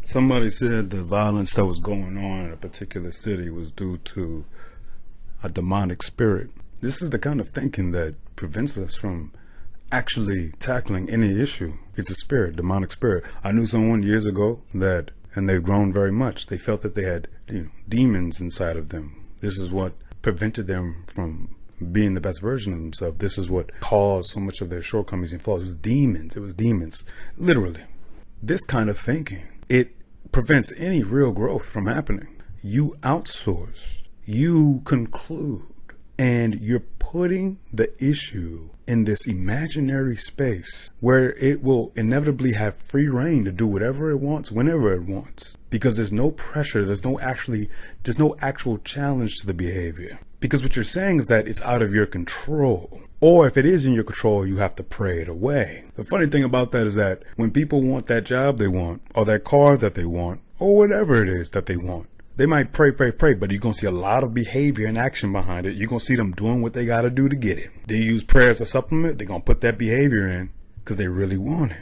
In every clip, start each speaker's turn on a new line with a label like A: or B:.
A: Somebody said the violence that was going on in a particular city was due to a demonic spirit. This is the kind of thinking that prevents us from actually tackling any issue. It's a spirit, demonic spirit. I knew someone years ago that, and they've grown very much, they felt that they had demons inside of them. This is what prevented them from being the best version of themselves. This is what caused so much of their shortcomings and flaws. It was demons, literally. This kind of thinking, it prevents any real growth from happening. You outsource, you conclude, and you're putting the issue in this imaginary space where it will inevitably have free reign to do whatever it wants, whenever it wants, because there's no pressure, there's no actual challenge to the behavior. Because what you're saying is that it's out of your control. Or if it is in your control, you have to pray it away. The funny thing about that is that when people want that job they want, or that car that they want, or whatever it is that they want, they might pray, but you're going to see a lot of behavior and action behind it. You're going to see them doing what they got to do to get it. They use prayer as a supplement. They're going to put that behavior in because they really want it.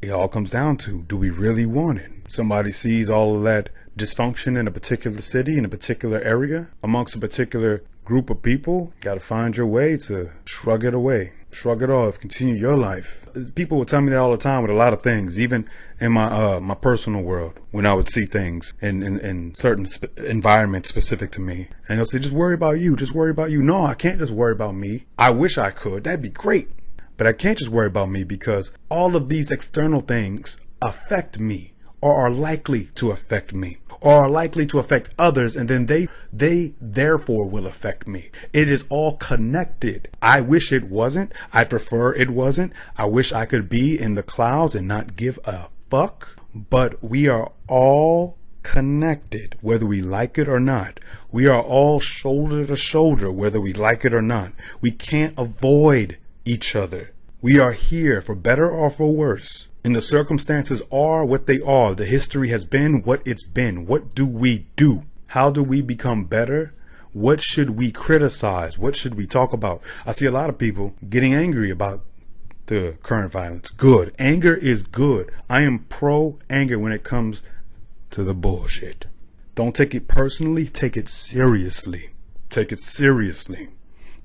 A: It all comes down to, do we really want it? Somebody sees all of that dysfunction in a particular city, in a particular area, amongst a particular group of people. Got to find your way to shrug it away, shrug it off, continue your life. People would tell me that all the time with a lot of things, even in my personal world, when I would see things in certain environments specific to me, and they'll say, just worry about you, just worry about you. No, I can't just worry about me. I wish I could. That'd be great. But I can't just worry about me because all of these external things affect me, or are likely to affect me, or are likely to affect others, and then they therefore will affect me. It is all connected. I wish it wasn't. I prefer it wasn't. I wish I could be in the clouds and not give a fuck. But we are all connected, whether we like it or not. We are all shoulder to shoulder, whether we like it or not. We can't avoid each other. We are here for better or for worse. And the circumstances are what they are. The history has been what it's been. What do we do? How do we become better? What should we criticize? What should we talk about? I see a lot of people getting angry about the current violence. Good. Anger is good. I am pro anger when it comes to the bullshit. Don't take it personally. Take it seriously. Take it seriously.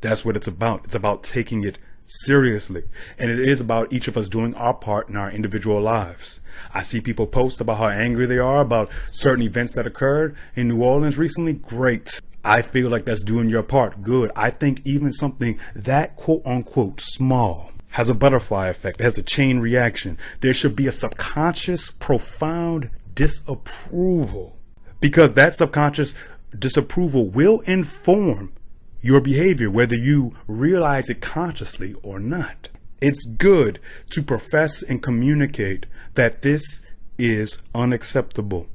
A: That's what it's about. It's about taking it seriously. And it is about each of us doing our part in our individual lives. I see people post about how angry they are about certain events that occurred in New Orleans recently. Great. I feel like that's doing your part. Good. I think even something that quote unquote small has a butterfly effect. It has a chain reaction. There should be a subconscious, profound disapproval, because that subconscious disapproval will inform your behavior, whether you realize it consciously or not. It's good to profess and communicate that this is unacceptable.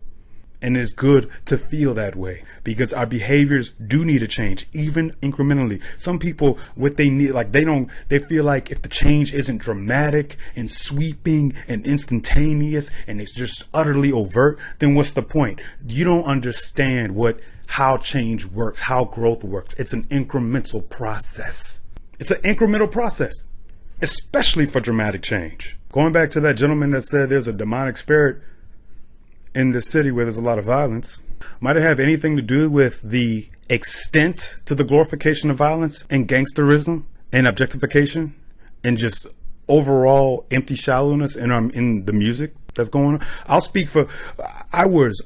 A: And it's good to feel that way, because our behaviors do need to change, even incrementally. Some people, what they need, they feel like if the change isn't dramatic and sweeping and instantaneous and it's just utterly overt, then what's the point? You don't understand how change works, how growth works. It's an incremental process. It's an incremental process, especially for dramatic change. Going back to that gentleman that said there's a demonic spirit in this city where there's a lot of violence, might it have anything to do with the extent to the glorification of violence and gangsterism and objectification and just overall empty shallowness in the music that's going on? I'll speak for, I was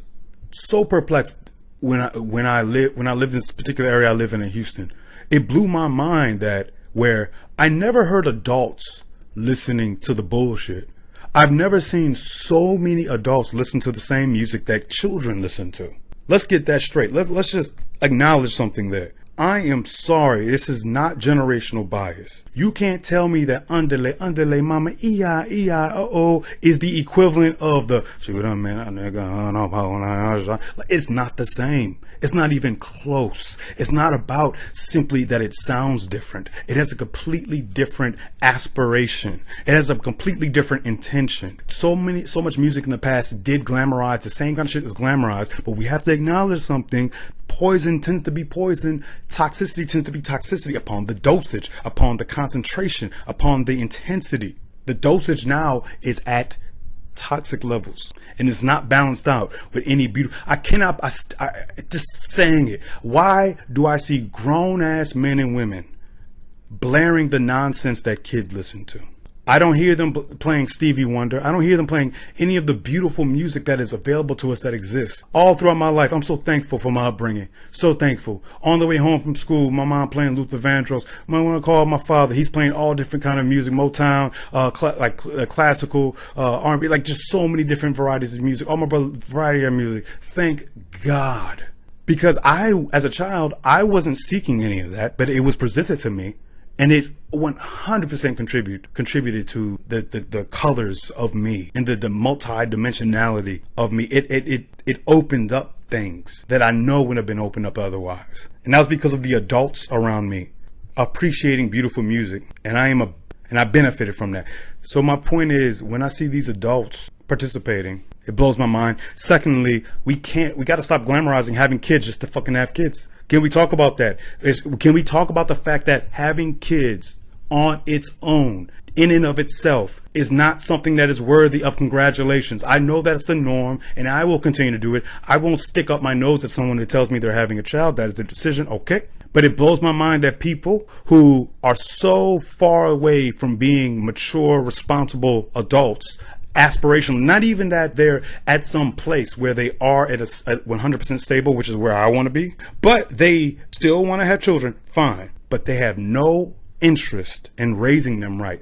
A: so perplexed when I lived in this particular area I live in Houston. It blew my mind that where I never heard adults listening to the bullshit. I've never seen so many adults listen to the same music that children listen to. Let's get that straight. Let's just acknowledge something there. I am sorry, this is not generational bias. You can't tell me that underlay mama E-I-E-I-O is the equivalent of the it's not the same. It's not even close. It's not about simply that it sounds different. It has a completely different aspiration. It has a completely different intention. So much music in the past did glamorize the same kind of shit as glamorized, but we have to acknowledge something. Poison tends to be poison. Toxicity tends to be toxicity upon the dosage, upon the concentration, upon the intensity. The dosage now is at toxic levels, and it's not balanced out with any beauty. Just saying it. Why do I see grown ass men and women blaring the nonsense that kids listen to? I don't hear them playing Stevie Wonder. I don't hear them playing any of the beautiful music that is available to us that exists. All throughout my life, I'm so thankful for my upbringing. So thankful. On the way home from school, my mom playing Luther Vandross. I want to call my father. He's playing all different kind of music, Motown, classical, R&B, like just so many different varieties of music. All my brother, variety of music. Thank God. Because as a child, I wasn't seeking any of that, but it was presented to me. And it 100% contributed to the colors of me and the multi-dimensionality of me. It opened up things that I know wouldn't have been opened up otherwise. And that was because of the adults around me appreciating beautiful music. And I benefited from that. So my point is, when I see these adults participating, it blows my mind. Secondly, we got to stop glamorizing having kids just to fucking have kids. Can we talk about that? Can we talk about the fact that having kids on its own, in and of itself, is not something that is worthy of congratulations? I know that's the norm, and I will continue to do it. I won't stick up my nose at someone who tells me they're having a child. That is their decision, okay? But it blows my mind that people who are so far away from being mature, responsible adults, aspirational, not even that they're at some place where they are at 100% stable, which is where I want to be, but they still want to have children, fine, but they have no interest in raising them right.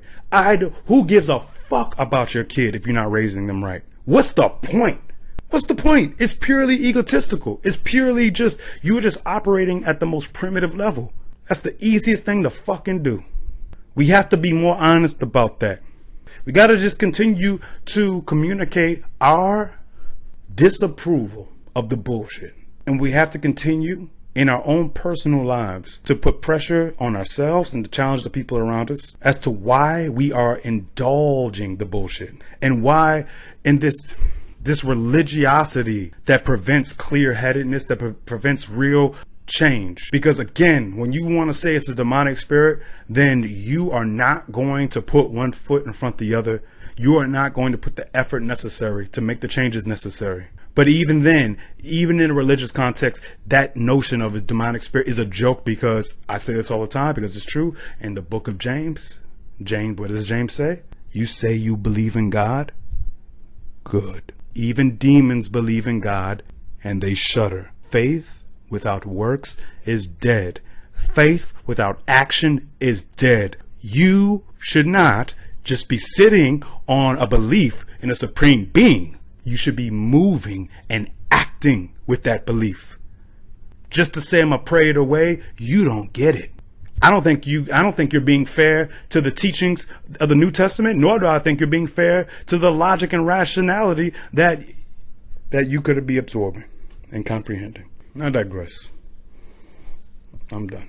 A: Who gives a fuck about your kid if you're not raising them right? What's the point? What's the point? It's purely egotistical. It's purely just, you're just operating at the most primitive level. That's the easiest thing to fucking do. We have to be more honest about that. We got to just continue to communicate our disapproval of the bullshit. And we have to continue in our own personal lives to put pressure on ourselves and to challenge the people around us as to why we are indulging the bullshit and why in this religiosity that prevents clear-headedness, that prevents real change. Because again, when you want to say it's a demonic spirit, then you are not going to put one foot in front of the other. You are not going to put the effort necessary to make the changes necessary. But even then, even in a religious context, that notion of a demonic spirit is a joke, because I say this all the time because it's true. In the book of James, what does James say? You say you believe in God? Good. Even demons believe in God and they shudder. Faith without works is dead. Faith without action is dead. You should not just be sitting on a belief in a supreme being. You should be moving and acting with that belief. Just to say I'm gonna pray it away, you don't get it. I don't think you're being fair to the teachings of the New Testament, nor do I think you're being fair to the logic and rationality that you could be absorbing and comprehending. I digress. I'm done.